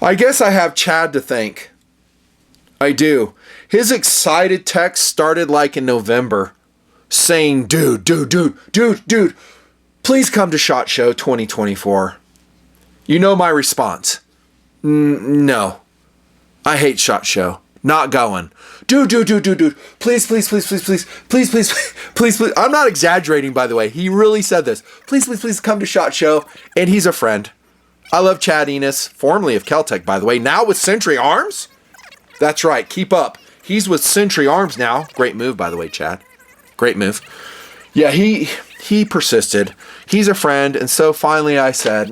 I guess I have Chad to thank. I do. His excited text started like in November saying, dude, please come to SHOT Show 2024. You know my response. No. I hate SHOT Show. Not going. Dude. Please. I'm not exaggerating, by the way. He really said this. Please come to SHOT Show. And he's a friend. I love Chad Enos, formerly of Keltec, by the way. Now with Century Arms. That's right. Keep up. He's with Century Arms now. Great move, by the way, Chad. Great move. Yeah, he persisted. He's a friend. And so finally I said,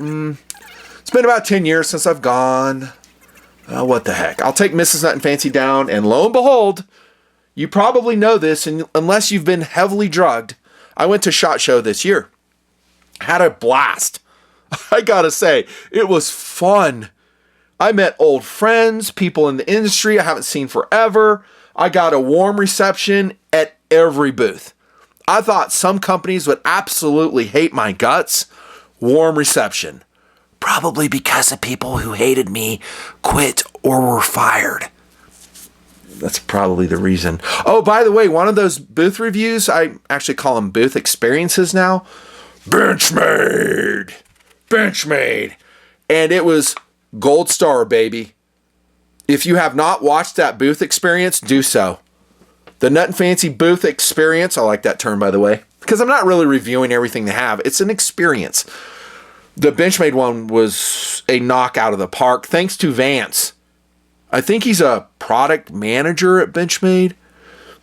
it's been about 10 years since I've gone. What the heck? I'll take Mrs. Nut and Fancy down. And lo and behold, you probably know this, and unless you've been heavily drugged, I went to SHOT Show this year. Had a blast. I gotta say, it was fun. I met old friends, people in the industry I haven't seen forever. I got a warm reception at every booth. I thought some companies would absolutely hate my guts. Warm reception. Probably because the people who hated me quit or were fired. That's probably the reason. Oh, by the way, one of those booth reviews, I actually call them booth experiences now. Benchmade. And it was gold star, baby. If you have not watched that booth experience, do so. The Nut and Fancy booth experience, I like that term, by the way, because I'm not really reviewing everything they have. It's an experience. The Benchmade one was a knockout of the park, thanks to Vance. I think he's a product manager at Benchmade.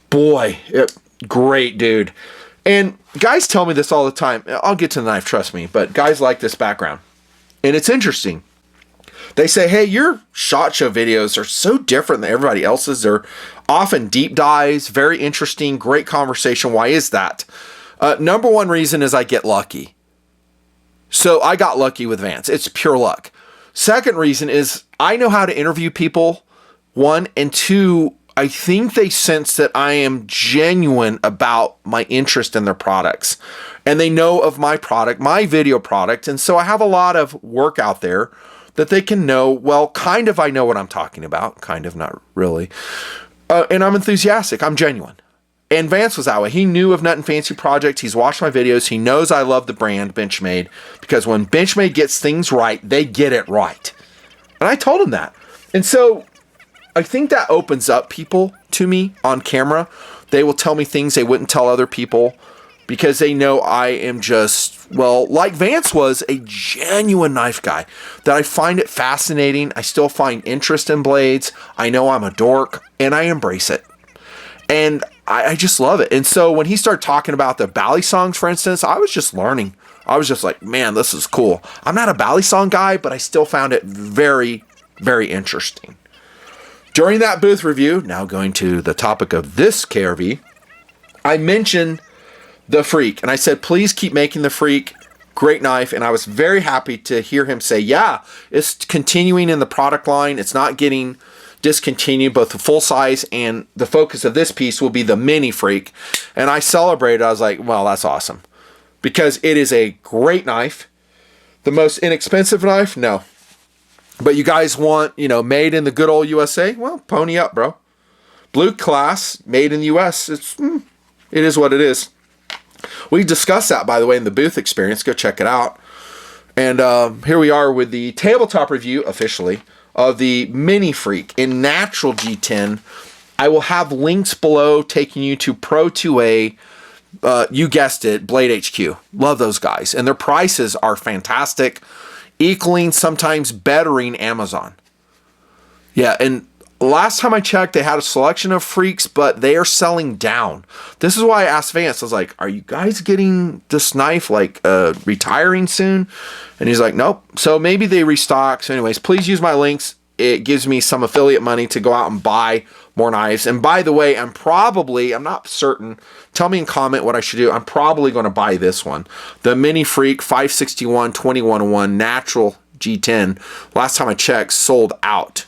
Boy, great dude. And guys tell me this all the time. I'll get to the knife, trust me. But guys like this background. And it's interesting. They say, hey, your SHOT Show videos are so different than everybody else's. They're often deep dives, very interesting, great conversation. Why is that? Number one reason is I get lucky. So I got lucky with Vance. It's pure luck. Second reason is I know how to interview people. One, and two, I think they sense that I am genuine about my interest in their products. And they know of my product, my video product. And so I have a lot of work out there that they can know, well, kind of I know what I'm talking about. Kind of, not really. And I'm enthusiastic. I'm genuine. And Vance was that way. He knew of Nut and Fancy projects. He's watched my videos. He knows I love the brand Benchmade, because when Benchmade gets things right, they get it right. And I told him that. And so I think that opens up people to me on camera. They will tell me things they wouldn't tell other people because they know I am just, well, like Vance was, a genuine knife guy, that I find it fascinating. I still find interest in blades. I know I'm a dork and I embrace it. And I just love it. And so when he started talking about the Bally songs, for instance, I was just learning. I was just like, man, this is cool. I'm not a Bally song guy, but I still found it very, very interesting. During that booth review, now going to the topic of this KRV, I mentioned the Freak. And I said, please keep making the Freak. Great knife. And I was very happy to hear him say, yeah, it's continuing in the product line. It's not getting discontinued. Both the full size and the focus of this piece will be the mini Freak. And I celebrated. I was like, well, that's awesome. Because it is a great knife. The most inexpensive knife? No. But you guys want, made in the good old USA? Well, pony up, bro. Blue class, made in the US. It is what it is. We discussed that, by the way, in the booth experience. Go check it out. And here we are with the tabletop review, officially, of the Mini Freak in natural G10. I will have links below taking you to Pro 2A. You guessed it, Blade HQ. Love those guys. And their prices are fantastic, equaling, sometimes bettering Amazon. Yeah, and last time I checked, they had a selection of Freaks, but they are selling down. This is why I asked Vance. I was like, are you guys getting this knife, retiring soon? And he's like, nope. So maybe they restock. So anyways, please use my links. It gives me some affiliate money to go out and buy more knives. And by the way, I'm not certain. Tell me in comment what I should do. I'm probably going to buy this one. The Mini Freak 561 2101 natural G10. Last time I checked, sold out.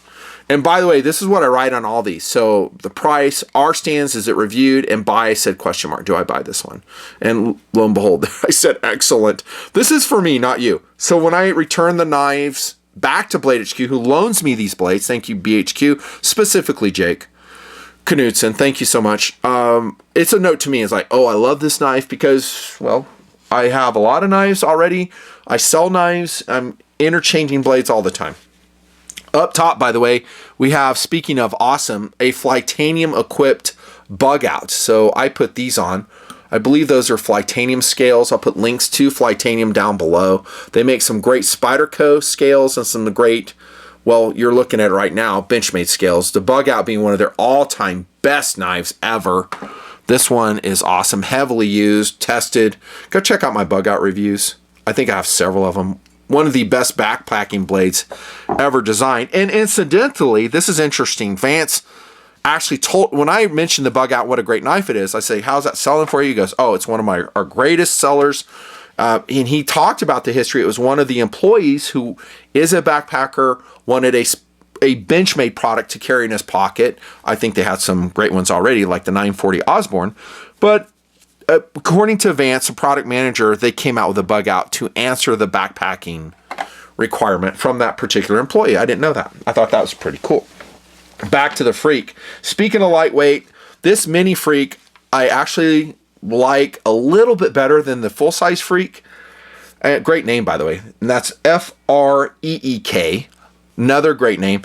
And by the way, this is what I write on all these. So the price, our stance, is it reviewed? And buy, I said, question mark, do I buy this one? And lo and behold, I said, excellent. This is for me, not you. So when I return the knives, back to Blade HQ, who loans me these blades. Thank you, BHQ, specifically Jake Knudsen. Thank you so much. It's a note to me. It's like, oh, I love this knife because, well, I have a lot of knives already. I sell knives. I'm interchanging blades all the time. Up top, by the way, we have, speaking of awesome, a Flytanium equipped Bugout. So I put these on. I believe those are Flytanium scales. I'll put links to Flytanium down below. They make some great Spyderco scales and some great, well, you're looking at it right now, Benchmade scales. The Bugout being one of their all-time best knives ever. This one is awesome, heavily used, tested. Go check out my Bugout reviews. I think I have several of them. One of the best backpacking blades ever designed. And incidentally, this is interesting. Vance actually told, when I mentioned the Bugout, what a great knife it is, I say, how's that selling for you? He goes, oh, it's one of our greatest sellers. And he talked about the history. It was one of the employees who is a backpacker, wanted a Benchmade product to carry in his pocket. I think they had some great ones already, like the 940 Osborne. But according to Vance, the product manager, they came out with a Bugout to answer the backpacking requirement from that particular employee. I didn't know that. I thought that was pretty cool. Back to the Freek. Speaking of lightweight, this mini Freek, I actually like a little bit better than the full-size Freek. Great name, by the way. And that's Freek. Another great name.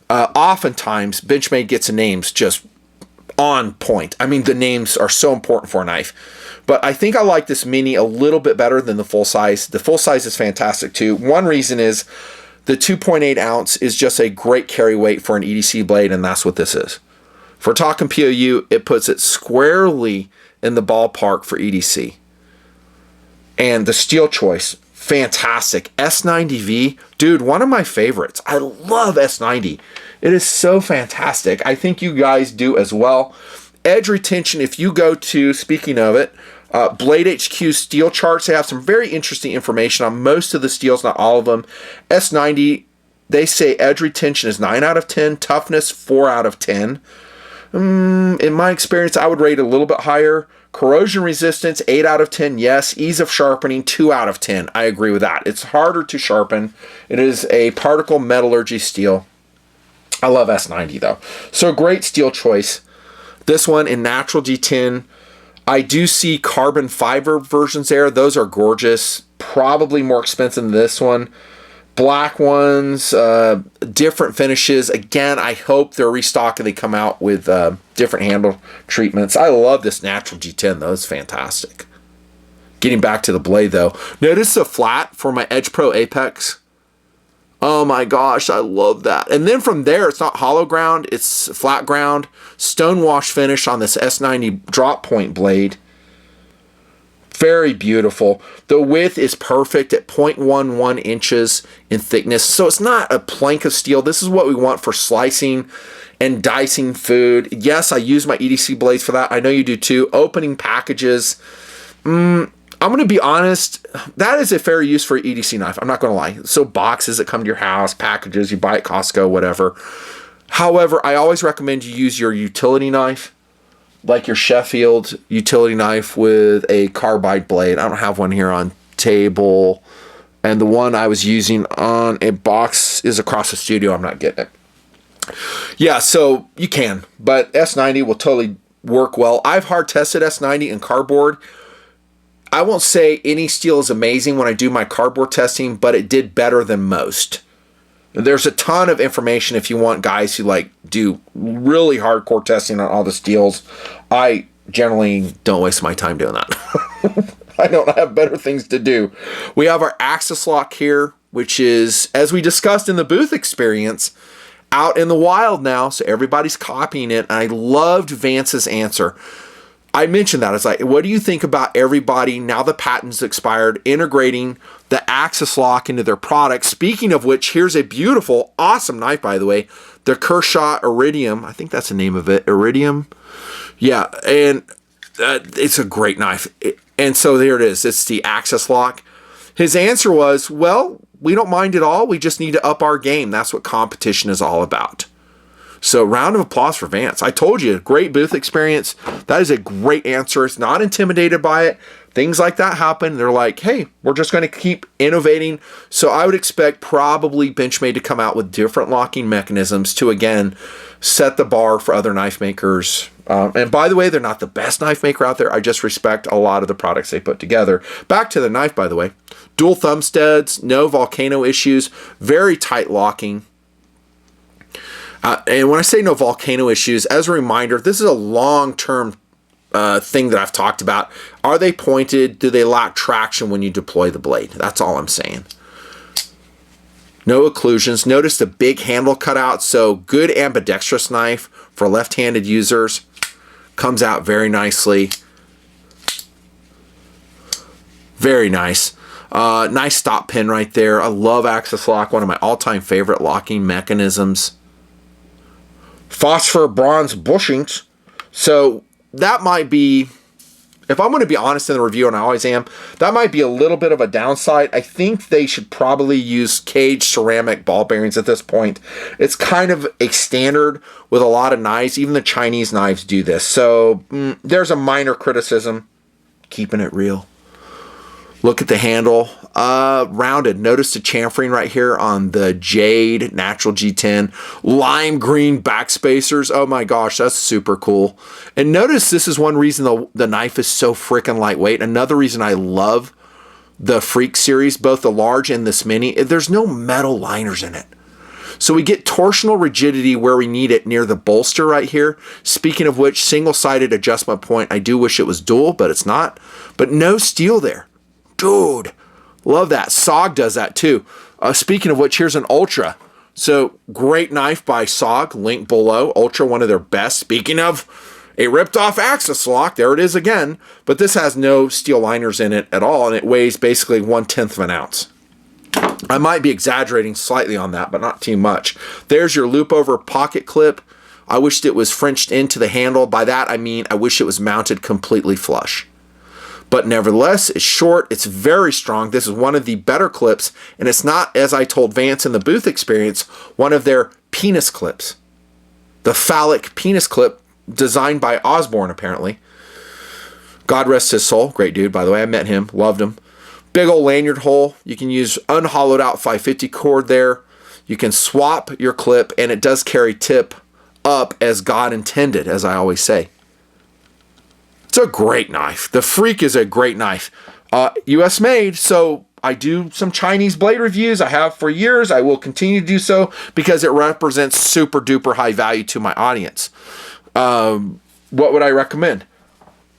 Oftentimes, Benchmade gets the names just on point. I mean, the names are so important for a knife. But I think I like this mini a little bit better than the full size. The full size is fantastic too. One reason is the 2.8 ounce is just a great carry weight for an EDC blade, and that's what this is. If we're talking POU, it puts it squarely in the ballpark for EDC. And the steel choice, fantastic. S90V, dude, one of my favorites. I love S90. It is so fantastic. I think you guys do as well. Edge retention, if you go to, speaking of it, Blade HQ steel charts, they have some very interesting information on most of the steels, not all of them. S90, they say edge retention is 9 out of 10, toughness 4 out of 10. In my experience, I would rate a little bit higher. Corrosion resistance, 8 out of 10, yes. Ease of sharpening, 2 out of 10. I agree with that. It's harder to sharpen. It is a particle metallurgy steel. I love S90 though. So great steel choice. This one in natural G10. I do see carbon fiber versions there. Those are gorgeous. Probably more expensive than this one. Black ones, different finishes. Again, I hope they're restocking. They come out with different handle treatments. I love this natural G10 though. It's fantastic. Getting back to the blade though. Notice the flat for my Edge Pro Apex. Oh my gosh, I love that. And then from there, it's not hollow ground, it's flat ground. Stonewash finish on this S90 drop point blade. Very beautiful. The width is perfect at 0.11 inches in thickness. So it's not a plank of steel. This is what we want for slicing and dicing food. Yes, I use my EDC blades for that. I know you do too. Opening packages. I'm going to be honest, that is a fair use for an EDC knife. I'm not going to lie. So boxes that come to your house, packages, you buy at Costco, whatever. However, I always recommend you use your utility knife, like your Sheffield utility knife with a carbide blade. I don't have one here on table. And the one I was using on a box is across the studio. I'm not getting it. Yeah, so you can. But S90 will totally work well. I've hard tested S90 in cardboard. I won't say any steel is amazing when I do my cardboard testing, but it did better than most. There's a ton of information if you want guys who like do really hardcore testing on all the steels. I generally don't waste my time doing that. I don't have better things to do. We have our Axis lock here, which is, as we discussed in the booth experience, out in the wild now, so everybody's copying it. And I loved Vance's answer. I mentioned that. It's like, what do you think about everybody, now the patent's expired, integrating the Axis lock into their products? Speaking of which, here's a beautiful, awesome knife, by the way. The Kershaw Iridium. I think that's the name of it. Iridium. Yeah, and it's a great knife. And so there it is. It's the Axis lock. His answer was, well, we don't mind at all. We just need to up our game. That's what competition is all about. So round of applause for Vance. I told you, great booth experience. That is a great answer. It's not intimidated by it. things like that happen. They're like, hey, we're just going to keep innovating. So I would expect probably Benchmade to come out with different locking mechanisms to, again, set the bar for other knife makers. And by the way, they're not the best knife maker out there. I just respect a lot of the products they put together. Back to the knife, by the way. Dual thumb studs, no volcano issues, very tight locking. And when I say no volcano issues, as a reminder, this is a long-term thing that I've talked about. Are they pointed? Do they lack traction when you deploy the blade? That's all I'm saying. No occlusions. Notice the big handle cutout. So good ambidextrous knife for left-handed users. Comes out very nicely. Very nice. Nice stop pin right there. I love axis lock. One of my all-time favorite locking mechanisms. Phosphor bronze bushings. So that might be, if I'm going to be honest in the review, and I always am, that might be a little bit of a downside. I think they should probably use caged ceramic ball bearings at this point. It's kind of a standard with a lot of knives. Even the Chinese knives do this. So there's a minor criticism. Keeping it real. Look at the handle. Rounded. Notice the chamfering right here on the Jade Natural G10. Lime green backspacers. Oh my gosh, that's super cool. And notice this is one reason the knife is so freaking lightweight. Another reason I love the Freak series, both the large and this mini. There's no metal liners in it. So we get torsional rigidity where we need it near the bolster right here. Speaking of which, single-sided adjustment point. I do wish it was dual, but it's not. But no steel there. Dude, love that. SOG does that too. Speaking of which, here's an Ultra. So great knife by SOG, link below. Ultra, one of their best. Speaking of a ripped off axis lock, there it is again. But this has no steel liners in it at all, and it weighs basically 1/10 of an ounce. I might be exaggerating slightly on that, but not too much. There's your loop over pocket clip. I wished it was Frenched into the handle. By that, I mean I wish it was mounted completely flush. But nevertheless, it's short, it's very strong. This is one of the better clips, and it's not, as I told Vance in the booth experience, one of their penis clips. The phallic penis clip designed by Osborne, apparently. God rest his soul. Great dude, by the way. I met him, loved him. Big old lanyard hole. You can use unhollowed out 550 cord there. You can swap your clip, and it does carry tip up as God intended, as I always say. It's a great knife. The Freak is a great knife. US made, so I do some Chinese blade reviews. I have for years. I will continue to do so because it represents super duper high value to my audience. What would I recommend?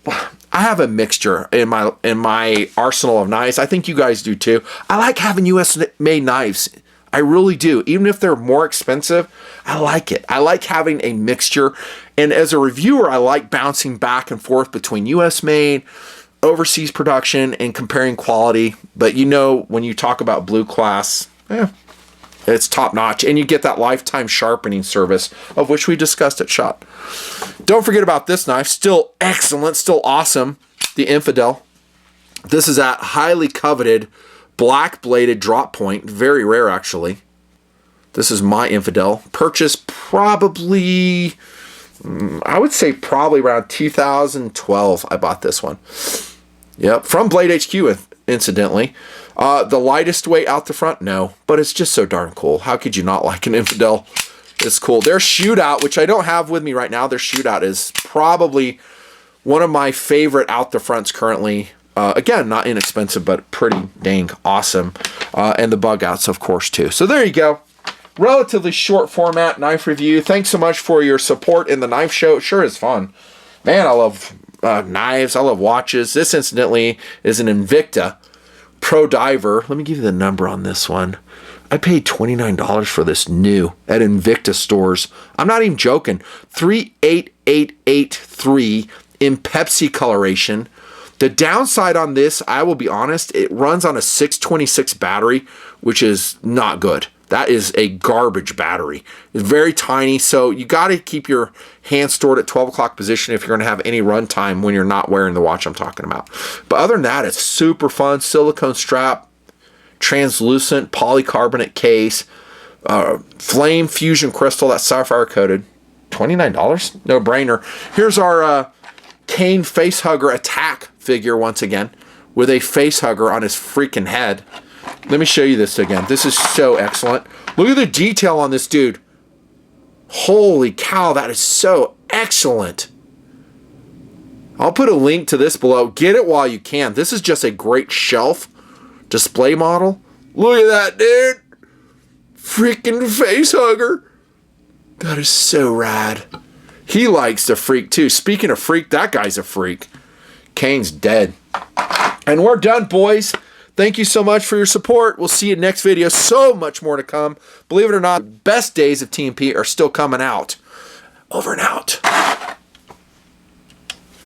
I have a mixture in my arsenal of knives. I think you guys do too. I like having US made knives. I really do. Even if they're more expensive, I like it. I like having a mixture. And as a reviewer, I like bouncing back and forth between US made, overseas production, and comparing quality. But you know, when you talk about Blue Class, it's top notch. And you get that lifetime sharpening service, of which we discussed at SHOT. Don't forget about this knife. Still excellent, still awesome. The Infidel. This is that highly coveted black bladed drop point. Very rare, actually. This is my Infidel. Purchased probably, I would say probably around 2012 I bought this one. Yep, from Blade HQ, incidentally. The lightest weight out the front? No, but it's just so darn cool. How could you not like an Infidel? It's cool. Their Shootout, which I don't have with me right now, their Shootout is probably one of my favorite out the fronts currently. Again, not inexpensive, but pretty dang awesome. And the Bugouts, of course, too. So there you go. Relatively short format knife review. Thanks so much for your support in the knife show. It sure is fun. Man, I love knives. I love watches. This, incidentally, is an Invicta Pro Diver. Let me give you the number on this one. I paid $29 for this new at Invicta stores. I'm not even joking. 38883 in Pepsi coloration. The downside on this, I will be honest, it runs on a 626 battery, which is not good. That is a garbage battery. It's very tiny, so you got to keep your hand stored at 12 o'clock position if you're going to have any run time when you're not wearing the watch I'm talking about. But other than that, it's super fun. Silicone strap, translucent polycarbonate case, flame fusion crystal that's sapphire coated. $29? No brainer. Here's our Kane Facehugger Attack figure once again. with a face hugger on his freaking head. Let me show you this again. This is so excellent. Look at the detail on this dude. Holy cow, that is so excellent. I'll put a link to this below. Get it while you can. This is just a great shelf display model. Look at that, dude. Freaking face hugger. That is so rad. He likes the Freak too. Speaking of Freak, that guy's a freak. Kane's dead. And we're done, boys. Thank you so much for your support. We'll see you next video. So much more to come. Believe it or not, best days of TMP are still coming out. Over and out.